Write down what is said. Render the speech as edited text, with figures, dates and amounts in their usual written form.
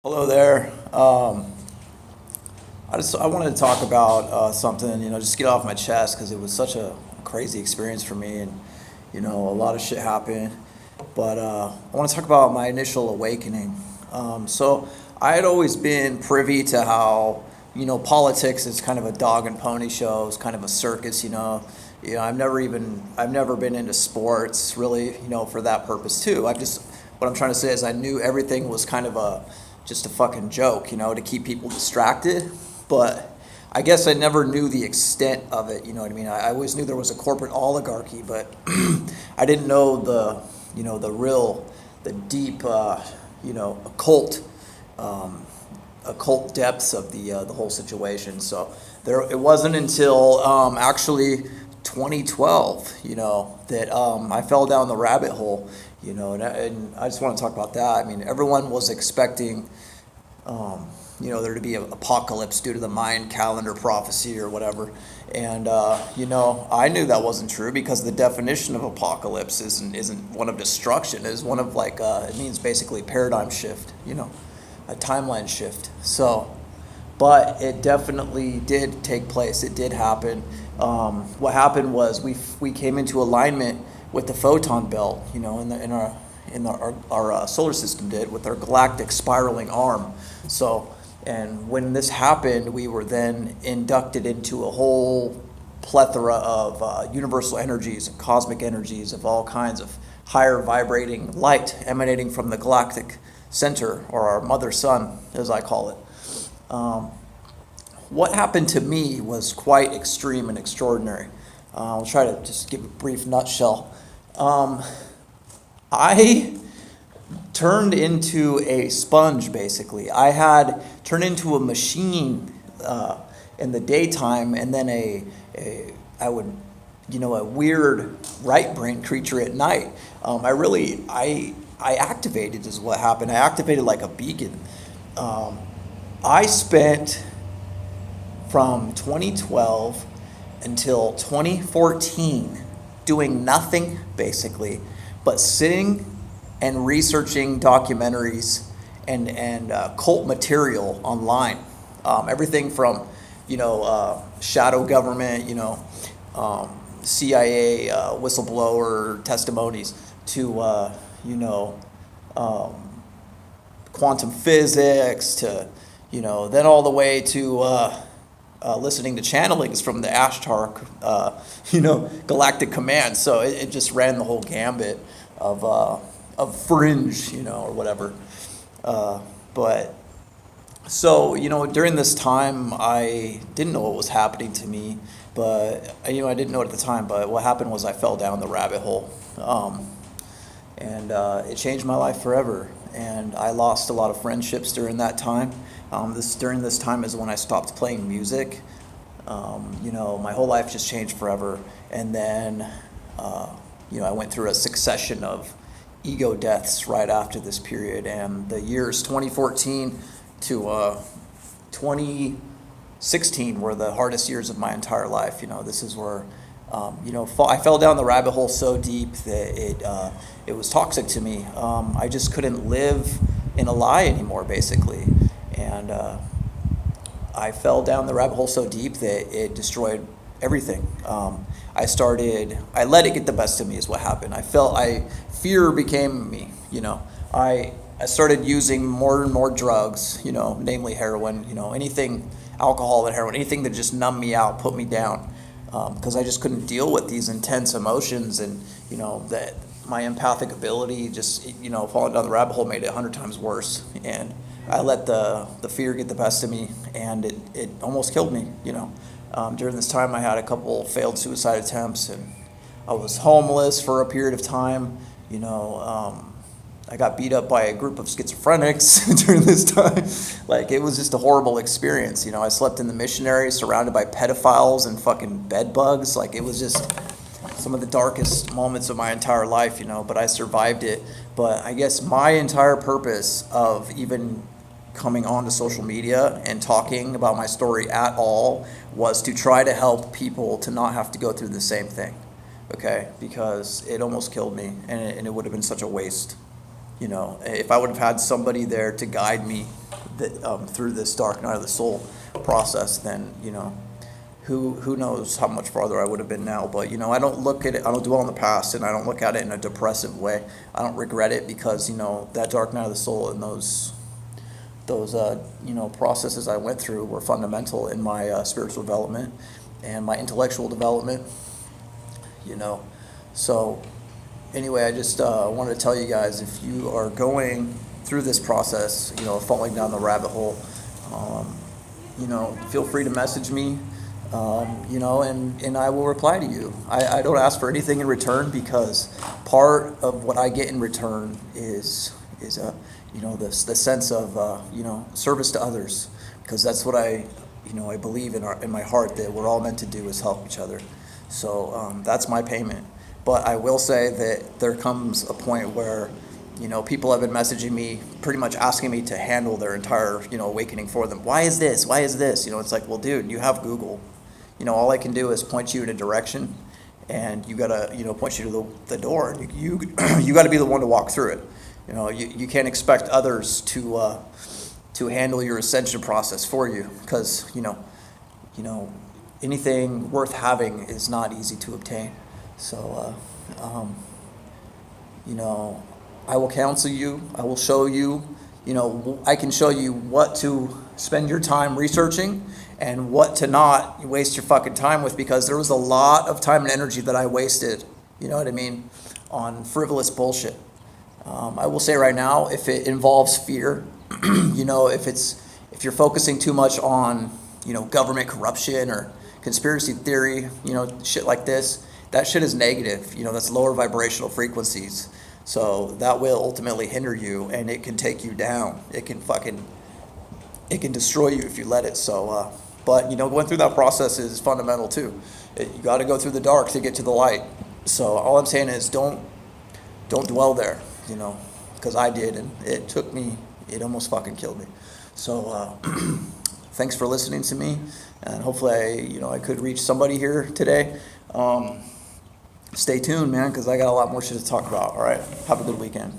Hello there. I wanted to talk about something, just get off my chest because it was such a crazy experience for me, and a lot of shit happened. But I want to talk about my initial awakening. So I had always been privy to how politics is kind of a dog and pony show. It's kind of a circus. I've never been into sports really. For that purpose too. What I'm trying to say is I knew everything was kind of just a fucking joke, to keep people distracted. But I guess I never knew the extent of it. You know what I mean? I always knew there was a corporate oligarchy, but I didn't know the deep, occult, occult depths of the whole situation. So it wasn't until actually 2012, that I fell down the rabbit hole, and I just want to talk about that. I mean, everyone was expecting, there to be an apocalypse due to the Mayan calendar prophecy or whatever. And, I knew that wasn't true because the definition of apocalypse isn't one of destruction. It's one of it means basically paradigm shift, a timeline shift. So, but it definitely did take place. It did happen. What happened was we came into alignment with the photon belt, our solar system did with our galactic spiraling arm. So, and when this happened, we were then inducted into a whole plethora of universal energies and cosmic energies of all kinds of higher vibrating light emanating from the galactic center, or our mother sun, as I call it. What happened to me was quite extreme and extraordinary. I'll try to just give a brief nutshell. I turned into a sponge, basically. I had turned into a machine in the daytime, and then a weird right brain creature at night. I activated is what happened. I activated like a beacon. I spent from 2012 until 2014 doing nothing basically but sitting and researching documentaries and cult material online. Everything from shadow government, CIA whistleblower testimonies to quantum physics to then all the way to listening to channelings from the Ashtar, galactic command. So it just ran the whole gambit of fringe, or whatever. But so during this time, I didn't know what was happening to me, but I didn't know it at the time. But what happened was I fell down the rabbit hole, and it changed my life forever. And I lost a lot of friendships during that time. During this time is when I stopped playing music. My whole life just changed forever. And then, I went through a succession of ego deaths right after this period. And the years 2014 to 2016 were the hardest years of my entire life. This is where, I fell down the rabbit hole so deep that it was toxic to me. I just couldn't live in a lie anymore, basically. And I fell down the rabbit hole so deep that it destroyed everything. I let it get the best of me is what happened. Fear became me, I started using more and more drugs, namely heroin, anything, alcohol and heroin, anything that just numbed me out, put me down. Because I just couldn't deal with these intense emotions, and, that my empathic ability just, falling down the rabbit hole made it 100 times worse. And I let the fear get the best of me, and it almost killed me, During this time, I had a couple failed suicide attempts, and I was homeless for a period of time, I got beat up by a group of schizophrenics during this time. It was just a horrible experience. I slept in the missionary surrounded by pedophiles and fucking bed bugs. It was just some of the darkest moments of my entire life, but I survived it. But I guess my entire purpose of even coming onto social media and talking about my story at all was to try to help people to not have to go through the same thing, okay? Because it almost killed me, and it would have been such a waste. If I would have had somebody there to guide me through this dark night of the soul process, then, who knows how much farther I would have been now. But, I don't look at it, I don't dwell on the past, and I don't look at it in a depressive way. I don't regret it because, that dark night of the soul and those processes I went through were fundamental in my spiritual development and my intellectual development, So anyway, I just wanted to tell you guys, if you are going through this process, falling down the rabbit hole, feel free to message me, and I will reply to you. I don't ask for anything in return, because part of what I get in return is the sense of service to others, because that's what I believe in my heart, that we're all meant to do is help each other. So that's my payment. But I will say that there comes a point where people have been messaging me, pretty much asking me to handle their entire awakening for them. Why is this? Why is this? It's like, well, dude, you have Google. All I can do is point you in a direction, and you gotta point you to the door. You gotta be the one to walk through it. You can't expect others to handle your ascension process for you, because anything worth having is not easy to obtain. So I will counsel you. I will show you. I can show you what to spend your time researching and what to not waste your fucking time with, because there was a lot of time and energy that I wasted, on frivolous bullshit. I will say right now, if it involves fear, if you're focusing too much on, government corruption or conspiracy theory, shit like this, that shit is negative. That's lower vibrational frequencies. So that will ultimately hinder you, and it can take you down. It can destroy you if you let it. So, but going through that process is fundamental too. You got to go through the dark to get to the light. So all I'm saying is don't dwell there, because I did, and it almost fucking killed me. So thanks for listening to me, and hopefully I could reach somebody here today. Stay tuned, man, because I got a lot more shit to talk about. All right, have a good weekend.